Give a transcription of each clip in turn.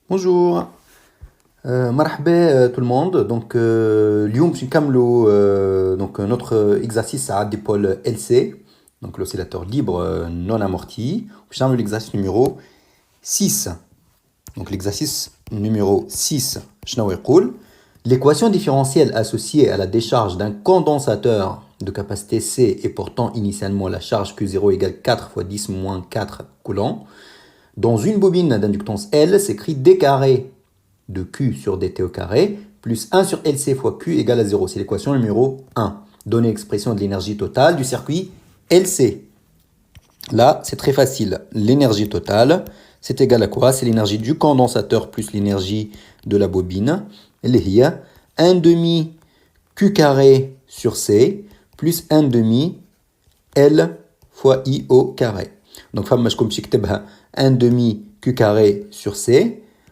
Bonjour, مرحبا tout le monde. Donc, اليوم باش نكملوا donc notre exercice à d'épaule LC, donc l'oscillateur libre non amorti. باش نعملوا l'exercice numéro 6. Donc l'exercice numéro 6, شنو يقول? L'équation différentielle associée à la décharge d'un condensateur de capacité C et portant initialement la charge Q0 égale 4 fois 10 moins 4 coulombs. Dans une bobine d'inductance L, s'écrit D carré de Q sur dt au carré plus 1 sur LC fois Q égale à 0. C'est l'équation numéro 1. Donner l'expression de l'énergie totale du circuit LC. Là, c'est très facile. L'énergie totale, c'est égal à quoi? C'est l'énergie du condensateur plus l'énergie de la bobine. Elle est 1 demi Q carré sur C plus 1 demi L fois I au carré. Donc, فما شكون باش يكتبها 1 demi Q carré sur C.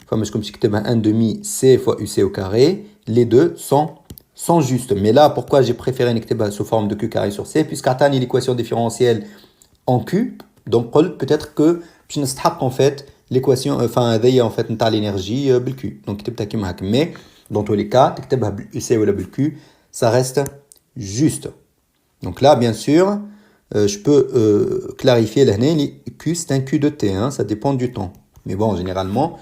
فما شكون باش يكتبها 1 demi C fois UC au carré. Les deux sont justes. Mais là, pourquoi j'ai préféré نكتبها sous forme de Q carré sur C? Puisqu'عطاني l'équation différentielle en Q. Donc, peut-être que باش نستحق en fait l'équation, enfin هذيا en fait نتاع l'énergie بالQ. Donc, كتبتها كيما هكا. Mais dans tous les cas, تكتبها بالUC ولا بالQ, ça reste juste. Donc là, bien sûr, je peux clarifier là, Q, c'est un Q de T, hein, ça dépend du temps. Mais bon, généralement,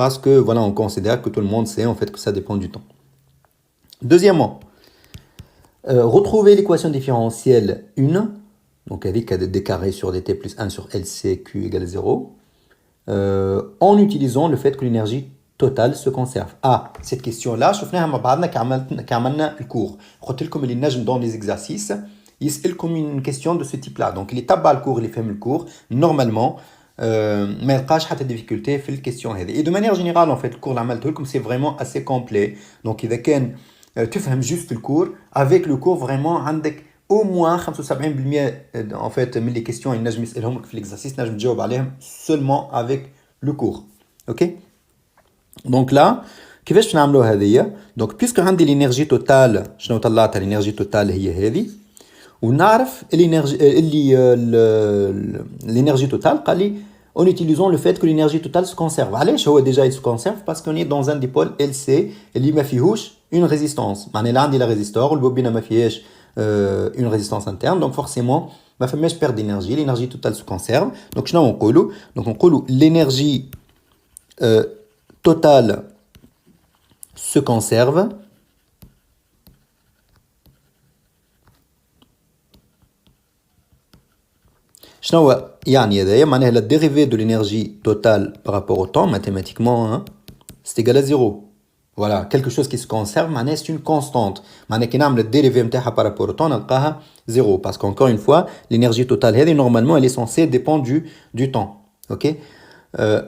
parce que voilà, on considère que tout le monde sait en fait que ça dépend du temps. Deuxièmement, retrouver l'équation différentielle 1, donc avec d carré sur dt plus 1 sur LC, Q égale 0, en utilisant le fait que l'énergie totale se conserve. Ah, cette question-là, شفناها مع بعضنا كعملنا الكور. قلت لكم اللي نجم dans les exercices يسألكم une question de ce type-là. Donc, اللي تبع الكور اللي فهم الكور, normalement, ما يلقاش حتى difficulté في الكيستيون هذه. Et de manière générale, en fait, الكور اللي عملته لكم, c'est vraiment assez complet. Donc, إذا كان تفهم juste الكور, avec le cours, vraiment, عندك au moins 75% en fait من les questions اللي نجم يسألهم لك في l'exercice نجم تجاوب عليهم seulement avec le cours. OK? Donc là, كيفاش باش نعملوا هذيا؟ Donc puisque عندي l'énergie totale, شنو طلعتها l'énergie totale هي هذه. ونعرف l'énergie totale قال لي en utilisant le fait que l'énergie totale se conserve. علاش هو déjà il se conserve? Parce qu'on est dans un dipôle LC اللي ما فيهوش une résistance. معناها لا عندي la résistor والبوبينه ما فيهاش une résistance interne, donc forcément ما فماش perte d'énergie, l'énergie totale se conserve. Donc شنو نقولوا؟ Donc نقولوا l'énergie totale se conserve شنو يعني هذايا؟ معناها la dérivée de l'énergie totale par rapport au temps mathématiquement, hein, c'est égal à 0. Voilà, quelque chose qui se conserve, معناها c'est une constante. معناها كي نعمل الديريفي نتاعها par rapport au temps نلقاها 0 parce qu'encore une fois l'énergie totale هذه normalement elle est censée dépendre du temps. OK?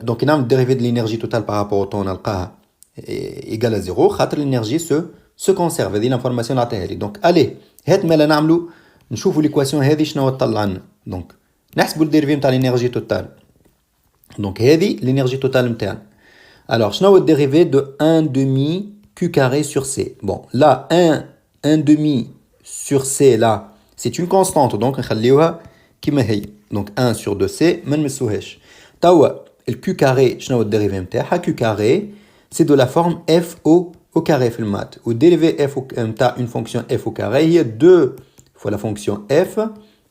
Donc كي نعمل الديريفي de l'énergie totale par rapport au temps نلقاها égal à 0 خاطر l'énergie se conserve. هذه l'information اللي عطيها لي. Donc allez, هات مالا نعملوا نشوفوا l'équation هذه شنو تطلع لنا. Donc نحسبوا الديريفي نتاع l'énergie totale. Donc هذه l'énergie totale نتاعنا. Alors, je vais dérivé de 1 demi Q carré sur C. Bon, là, 1 demi sur C, là, c'est une constante. Donc, on va donc 1 sur 2C, je ne me Tawa, le Q carré, je vais dérivé Q carré, c'est de la forme F au carré, fait le math. Ou dérivé F, une fonction F au carré, il y a 2 fois la fonction F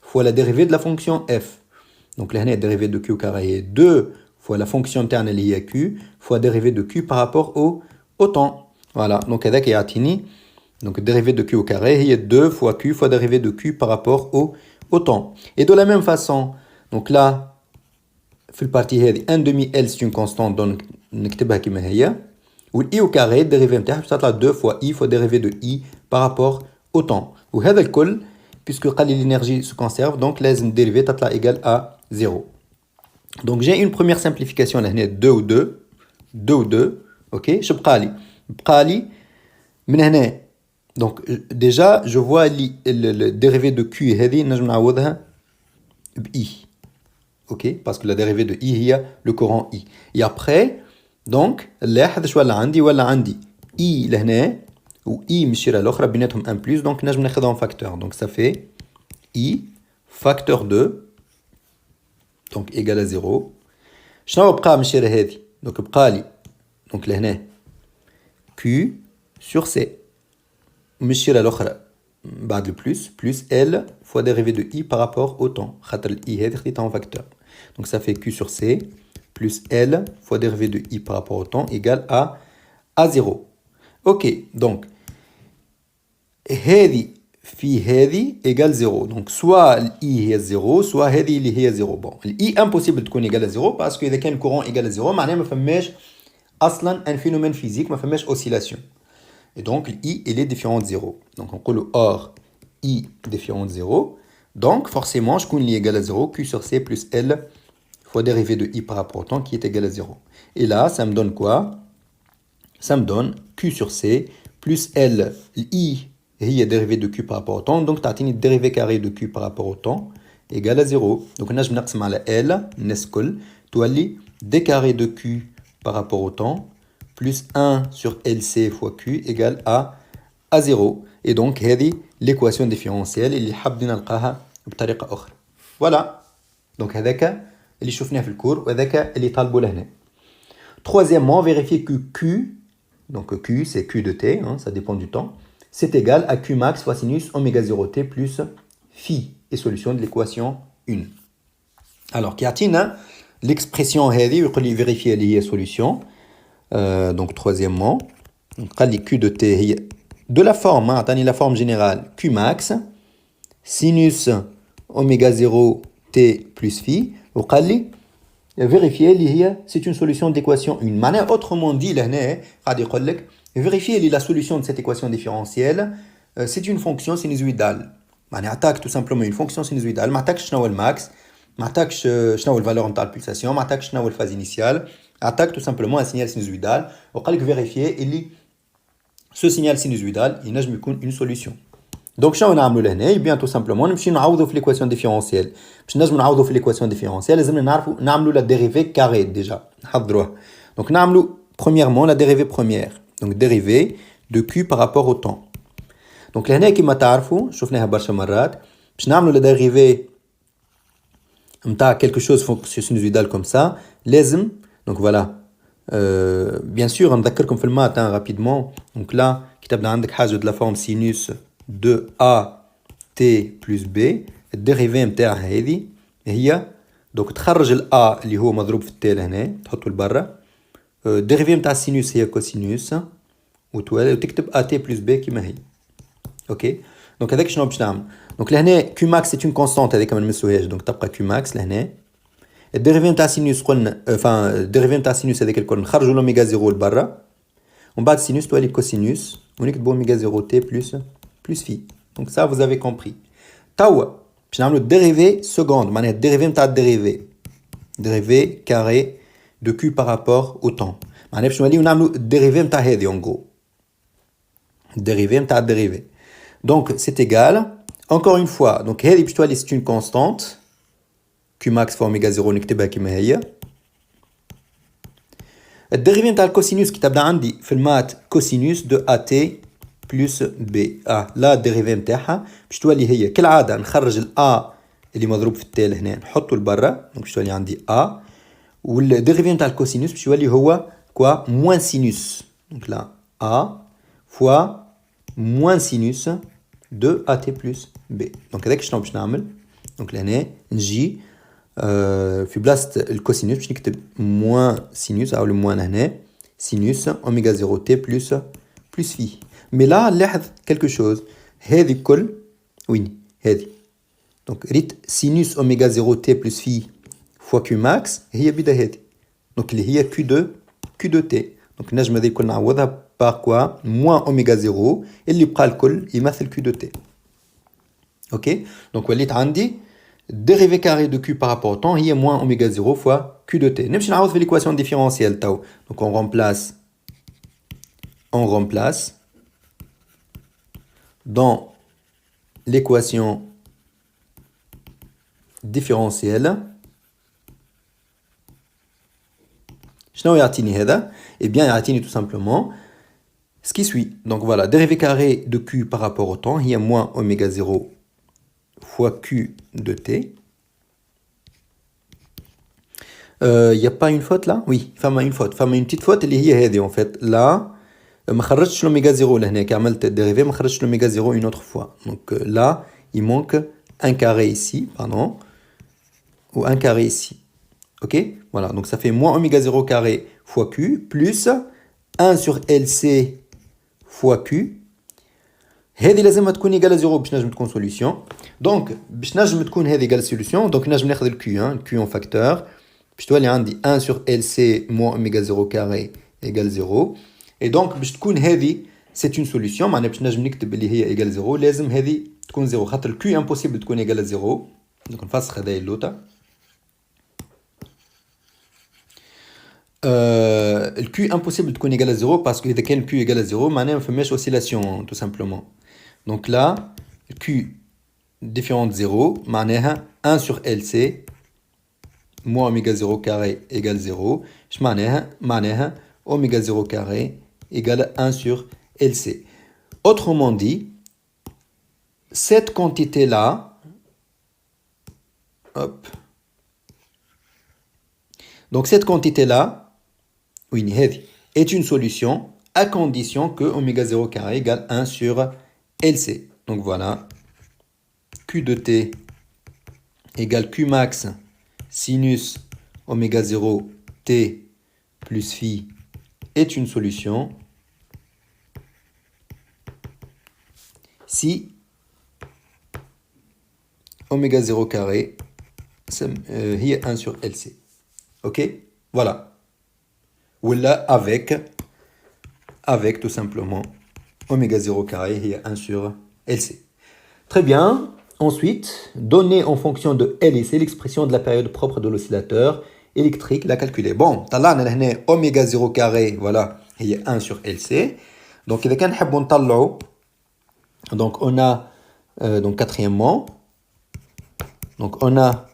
fois la dérivée de la fonction F. Donc, là, la dérivée de Q carré est 2 fois la fonction interne liée à Q, fois dérivée de Q par rapport au temps. Voilà, donc avec Yatini, donc dérivée de Q au carré, il y a 2 fois Q fois dérivée de Q par rapport au temps. Et de la même façon, donc là, في البارتي 1 demi L c'est une constante, donc نكتبها كما هي. ou I au carré, dérivée نتاعها باش تطلع 2 fois I fois dérivée de I par rapport au temps. وهذا الكل, puisque قال لي l'énergie se conserve, donc لازم dérivée تطلع égale à 0. Donc j'ai une première simplification là, 2 ou 2, 2 ou 2, ok, je بقالي من هنا. Donc déjà je vois le dérivé de Q هذه نجم نعوضها ب I, ok, parce que la dérivée de I هي le courant I. Et après donc لاحظ شو ولا عندي I لهنا و I مشيرة الأخرى بيناتهم 1 plus, donc نجم ناخذهم facteur. Donc ça fait I facteur 2 donc égal à 0. شنو بقى مشيرة هذه؟ Donc, بقالي. Donc, لهنا Q sur C. مشي للأخرى بعد le plus L fois dérivée de I par rapport au temps. خاطر I هذه خديتها en facteur. Donc, ça fait Q sur C plus L fois dérivée de I par rapport au temps égale à 0. Ok, donc, هذه في هذه égale 0. Donc, soit I هي 0, soit هذه اللي هي 0. Bon, I impossible تكون égale à 0 parce que إذا كان courant égale à 0 معناها ما فماش أصلا un phénomène physique, ما فماش oscillation. Et donc, I, il est différent de 0. Donc, on dit or I différent de 0. Donc, forcément, je connais égal à 0, Q sur C plus L fois dérivée de I par rapport au temps qui est égal à 0. Et là, ça me donne quoi? Ça me donne Q sur C plus L. I est dérivée de Q par rapport au temps. Donc, tu as une dérivée carrée de Q par rapport au temps égale à 0. Donc, on a je L, nescol, tu as d carré de Q par rapport au temps plus 1 sur LC fois Q égale à 0. Et donc, هذه l'équation différentielle اللي حابين نلقاها بطريقة أخرى. Voilà. Donc, هذاك اللي شفناه في الكور وهذاك اللي طالبوا لهنا. Troisièmement, vérifier que Q, donc Q c'est Q de T, hein, ça dépend du temps, c'est égal à Q max fois sinus oméga 0T plus phi. Et solution de l'équation 1. Alors, كيعطينا l'expression هذه ويقول لي vérifier اللي هي solution. Donc, troisièmement, Q de T de la forme, la forme générale Q max, sinus oméga 0 T plus phi, vérifier c'est une solution d'équation 1. Autrement dit, vérifier la solution de cette équation différentielle, c'est une fonction sinusoïdale. Attaque tout simplement une fonction sinusoïdale, attaque le max, attaque la valeur de la pulsation, attaque la phase initiale, attaque tout simplement un signal sinusoïdal. On va vérifier ce signal sinusoïdal, il n'a jamais une solution. Donc, ce qu'on a fait, eh bien tout simplement, nous allons faire l'équation différentielle. Pour nous allons faire l'équation différentielle, nous allons la dérivée carrée déjà. Donc, nous allons premièrement la dérivée première. Donc, dérivée de Q par rapport au temps. Donc, là, comme vous savez, je vais vous montrer. Pour nous allons la dérivée de quelque chose sinusoïdal comme ça. Donc, voilà. Bien sûr, on va comme le math rapidement. Donc là, tu as de la forme sinus de A T plus B. الديريفي نتاعها هذه هي donc تخرج ال A اللي هو مضروب في التي لهنا تحطه لبرا. الديريفي نتاع السينوس هي كوسينوس وتكتب A T plus B كيما هي. اوكي دونك هذاك شنو باش نعمل؟ دونك لهنا Q max c'est une constante هذيك ما نمسوهاش دونك تبقى Q max لهنا. الديريفي نتاع سينوس قلنا الديريفي نتاع سينوس هذاك الكل نخرجوا لوميغا 0 لبرا ومن بعد سينوس تولي كوسينوس ونكتبوا اوميغا 0 تي plus phi. Donc ça vous avez compris. توا باش نعملوا الديريفي سكوند معناها الديريفي نتاع الديريفي ديريفي كاري دو Q par rapport au temps. معناها باش نوليو نعملوا الديريفي نتاع هذه اون غرو الديريفي نتاع الديريفي. Donc c'est égal encore une fois donc هذه باش تولي c'est une constante Q max fois oméga 0 نكتبها كما هي. الديريفي نتاع الكوسينوس كي تبدا عندي في المات كوسينوس دو AT plus B. لا الديريفي نتاعها باش تولي هي كالعاده نخرج ال A اللي مضروب في التال هنا نحطه لبرا دونك باش تولي عندي A والديريفي نتاع الكوسينوس باش يولي هو كوا موان سينوس دونك لا A fois موان سينوس دو AT plus B. دونك هذاك شنو باش نعمل دونك لهنا نجي في بلاصه الكوسينوس باش نكتب موان سينوس او الموان هنا سينوس اوميغا 0 تي بلس في. مي لا نلاحظ كلكو شوز هذه كل وين هذه دونك ريت سينوس اوميغا 0 تي بلس في فوا كيو ماكس هي بدا هذه دونك اللي هي كيو دو تي دونك نجم هذه الكل نعوضها بار كوا موان اوميغا 0 اللي بقى الكل يمثل كيو دو تي. اوكي دونك وليت عندي dérivé carré de Q par rapport au temps est moins oméga 0 fois Q de T. Nous allons faire l'équation différentielle. Donc on remplace dans l'équation différentielle. شنو يعطيني هذا؟ Eh bien يعطيني tout simplement ce qui suit. Donc voilà, dérivé carré de Q par rapport au temps est moins oméga 0 fois Q de T. Il n'y a pas une faute là? Oui, فما une faute. فما une petite faute اللي هي هذه en fait. Là, ما خرجتش l'oméga 0 لهناك عملت dérivé ما خرجتش l'oméga 0 une autre fois. Donc là, il manque un carré ici, pardon, ou un carré ici. Ok? Voilà, donc ça fait moins oméga 0 carré fois Q plus 1 sur LC fois Q. هذه لازم تكون égale à 0 باش نجم تكون solution. Donc باش نجم تكون هذه égale solution, donc نجم ناخذ ال Q, hein, Q en facteur. باش تولي عندي 1 sur LC moins oméga 0 carré égale 0. Et donc باش تكون هذه c'est une solution, معناها باش نجم نكتب اللي هي égale 0 لازم هذه تكون 0 خاطر ال Q impossible تكون égale à 0. Donc نفسخ هذه اللوطة. Le Q impossible de égal à 0 parce que dès que le Q égale à 0, on fait une oscillation tout simplement. Donc là, Q différent de 0, 1 sur LC moins oméga 0 carré égale 0. Je m'en oméga 0 carré égale 1 sur LC. Autrement dit, cette quantité-là, hop, donc cette quantité-là, oui, est une solution à condition que oméga 0 carré égale 1 sur LC. Donc voilà, Q de T égale Q max sinus oméga 0 T plus phi est une solution si oméga 0 carré est 1 sur LC. Ok? Voilà. Ou là avec tout simplement oméga 0 carré est 1 sur LC. Très bien. Ensuite, donner en fonction de L et C l'expression de la période propre de l'oscillateur électrique, la calculer. Bon, là, on a oméga 0 carré, voilà, il y a 1 sur LC. Donc, il y a donc on a, donc quatrièmement, donc on a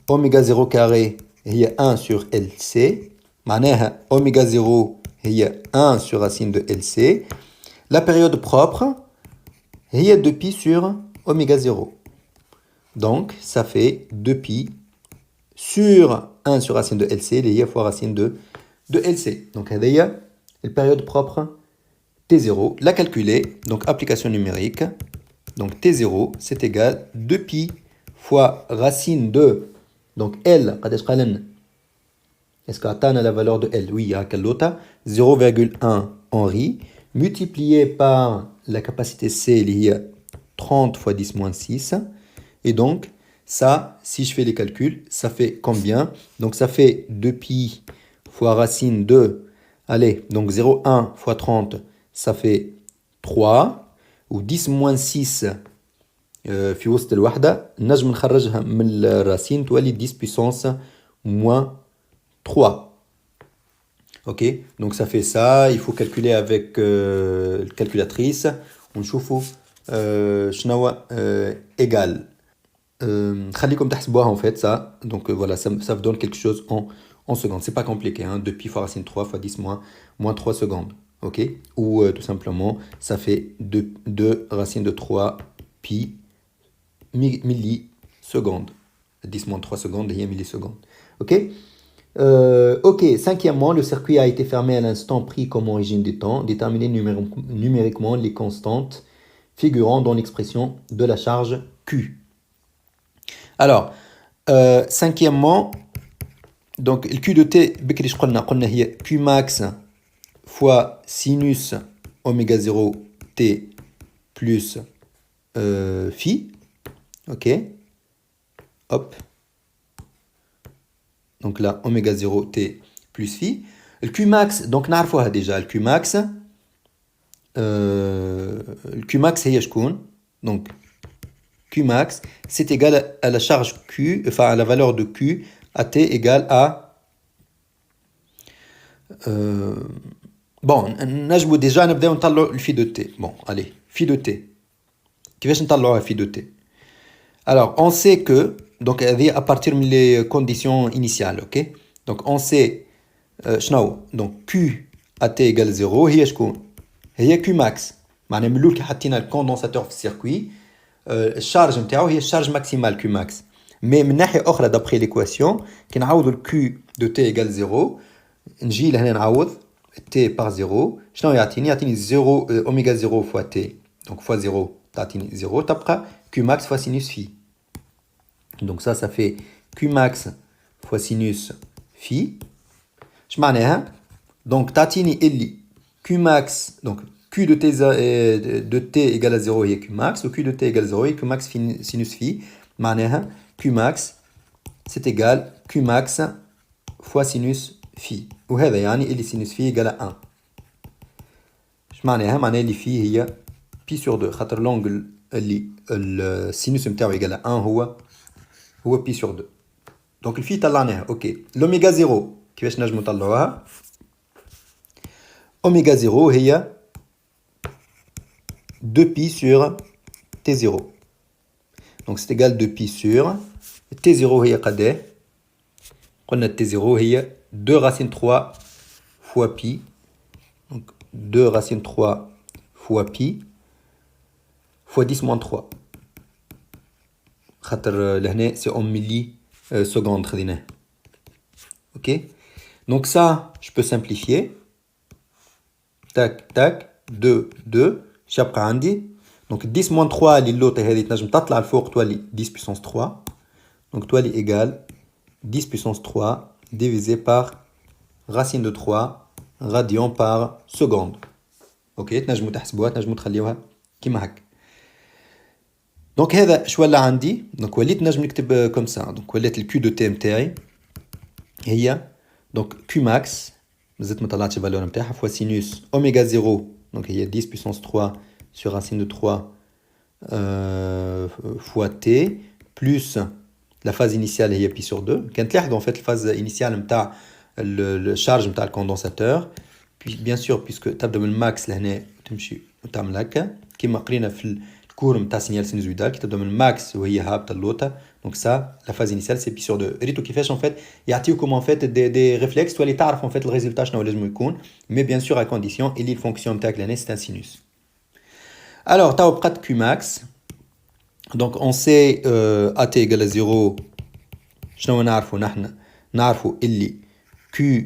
oméga 0 carré, il y a 1 sur LC. معناها oméga 0 هي 1 sur racine de LC. La période propre هي 2pi sur oméga 0. Donc, ça fait 2pi sur 1 sur racine de LC, اللي هي fois racine de LC. Donc, هذه la période propre T0. La calculer, donc application numérique. Donc, T0, c'est égal 2pi fois racine de, donc L, قداش قالنا est-ce qu'on a la valeur de L? Oui, à quelle autre? 0,1 Henri multiplié par la capacité C, il y a 30 fois 10 moins 6. Et donc, ça, si je fais les calculs, ça fait combien? Donc, ça fait 2pi fois racine de, allez, donc 0,1 fois 30, ça fait 3. Ou 10 moins 6 في وسط الوحدة نجم نخرجها من الرacine تولي 10 puissance moins 3. Ok, donc ça fait ça. Il faut calculer avec la calculatrice. On chauffe شنو égal. خليكم تحسبوها en fait ça. Donc voilà, ça vous donne quelque chose en secondes. C'est pas compliqué. Hein? 2pi fois racine 3 fois 10 moins 3 secondes. Ok, ou tout simplement, ça fait 2 racine de 3 pi millisecondes. 10 moins 3 secondes, il y a millisecondes. Ok. Ok, cinquièmement, le circuit a été fermé à l'instant pris comme origine du temps. Déterminer numériquement les constantes figurant dans l'expression de la charge Q. Alors, cinquièmement, donc le Q de T, Q max fois sinus oméga 0 T plus phi. Ok, hop. Donc là, oméga 0 T plus phi. Le Q max, donc نعرفوها déjà. Le Q max, هي شكون? Donc Q max, c'est égal à la charge Q, enfin à la valeur de Q à T égale à... bon, نجمو déjà نبداو نطلعو le phi de T. Bon, allez, phi de T. كيفاش نطلعوها phi de T? Alors, on sait que, donc à partir des conditions initiales, ok? Donc on sait, donc Q à T égale 0, هي شكون? هي Q max. معناها من الأول كي حطينا الكوندنساتور في السيركوي الشارج نتاعو هي الشارج ماكسيمال Q max. Mais من ناحية أخرى d'après l'équation كي نعوضوا ال Q de T égale 0 نجي لهنا نعوض T par 0 شنو يعطيني 0 أوميغا 0 fois T donc fois 0 تعطيني 0 تبقى Q max fois sinus phi donc ça fait Q max fois sinus phi اش معناها donc تعطيني اللي Q max donc Q de T égale à 0 هي Q max و Q de T égale à 0 هي Q max sinus phi معناها Q max c'est égal Q max fois sinus phi وهذا يعني اللي sinus phi égale à 1 اش معناها اللي phi هي pi sur 2 خاطر لونجل اللي السينوس نتاعو égale à 1 هو pi sur 2 دونك الفي طلعناها اوكي لوميغا 0 كيفاش نجمو نطلعوها اوميغا 0 هي 2 pi sur T0 donc c'est égal 2 pi sur T0 هي قداه قلنا T0 هي 2 racine 3 fois pi donc 2 racine 3 fois pi fois 10 moins 3 خاطر لهنا c'est en milli secondes خديناه ok donc ça je peux simplifier tac tac 2 2 شابقى عندي donc 10 moins 3 اللي اللوطة هذه تنجم تطلع الفوق تولي 10 puissance 3 donc تولي égal 10 puissance 3 divisé par racine de 3 radian par seconde ok تنجموا تحسبوها تنجموا تخليوها كيما هكا دونك هذا شو ولا عندي دونك وليت نجم نكتب كوم سا دونك ولات الكيو دو تي نتاعي هي دونك كيو ماكس مازلت ما طلعتش الفالور نتاعها فوا سينوس اوميغا 0 دونك هي 10 puissance 3 sur racine de 3 fois t plus la phase initiale هي pi sur 2 كانت لاحظوا en fait الفاز initiale نتاع الشارج نتاع الكوندنساتور puis bien sûr puisque تبدا من الماكس لهنا تمشي وتعمل هكا كيما قرينا في الكور نتاع سينيال سينوزويدال كي تبدا من الماكس وهي هابطه اللوطه دونك سا لا فاز انيسيال سي بي سور 2 ريتو كيفاش ان فيت يعطيوكم ان فيت دي ريفلكس تولي تعرف ان فيت الريزلتا شنو لازم يكون مي بيان سور ا كونديسيون اللي الفونكسيون نتاعك لهنا سي ان سينوس الوغ تاو بقات كيو ماكس دونك اون سي ا تي ايغال 0 شنو نعرفوا نحن نعرفوا اللي كيو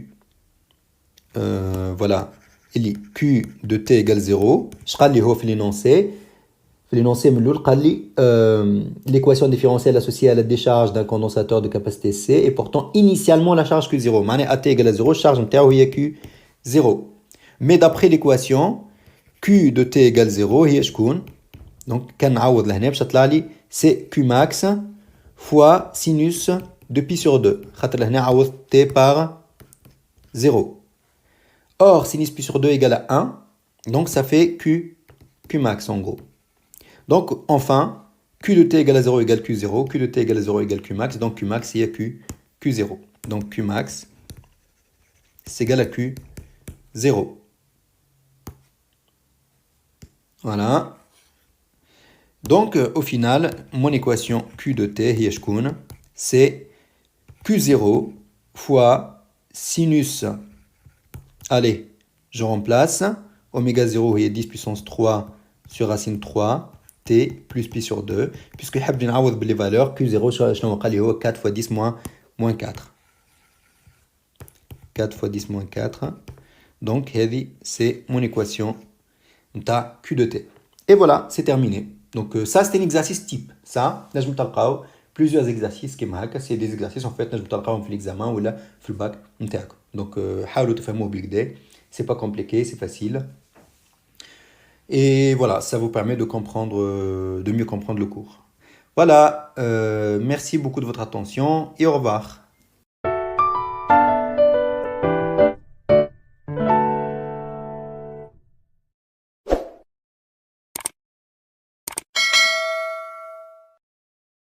فوالا اللي كيو دو تي ايغال 0 اش قال لي هو في لينونسي في l'énoncé من الأول قال لي l'équation différentielle associée à la décharge d'un condensateur de capacité C et portant initialement la charge Q0 معناها AT égale à 0 charge نتاعو هي Q0 mais d'après l'équation Q de T égale 0 هي شكون donc كان نعوض لهنا باش تطلع لي c'est Q max fois sinus de pi sur 2 خاطر لهنا عوض T par 0 or sinus pi sur 2 égale à 1 donc ça fait Q max en gros. Donc, enfin, Q de T égale à 0 égale Q0, Q de T égale à 0 égale Q max, donc Q max il y a Q0. Donc Q max, c'est égal à Q0. Voilà. Donc, au final, mon équation Q de T, c'est Q0 fois sinus. Allez, je remplace. Oméga 0 est 10 puissance 3 sur racine 3. T plus pi sur 2 puisque حاب نعوض باللي valeurs Q0 شنو قال لي هو 4 fois 10 moins 4 4 fois 10 moins 4 donc هذه c'est mon équation نتاع Q de T et voilà c'est terminé donc ça c'est un exercice type ça نجم تلقاو plusieurs exercices كيما هكا c'est des exercices en fait نجم تلقاوهم في l'examen ولا في الباك نتاعكم donc حاولوا تفهموه بالكدا c'est pas compliqué c'est facile. Et voilà, ça vous permet de comprendre, de mieux comprendre le cours. Voilà, merci beaucoup de votre attention et au revoir.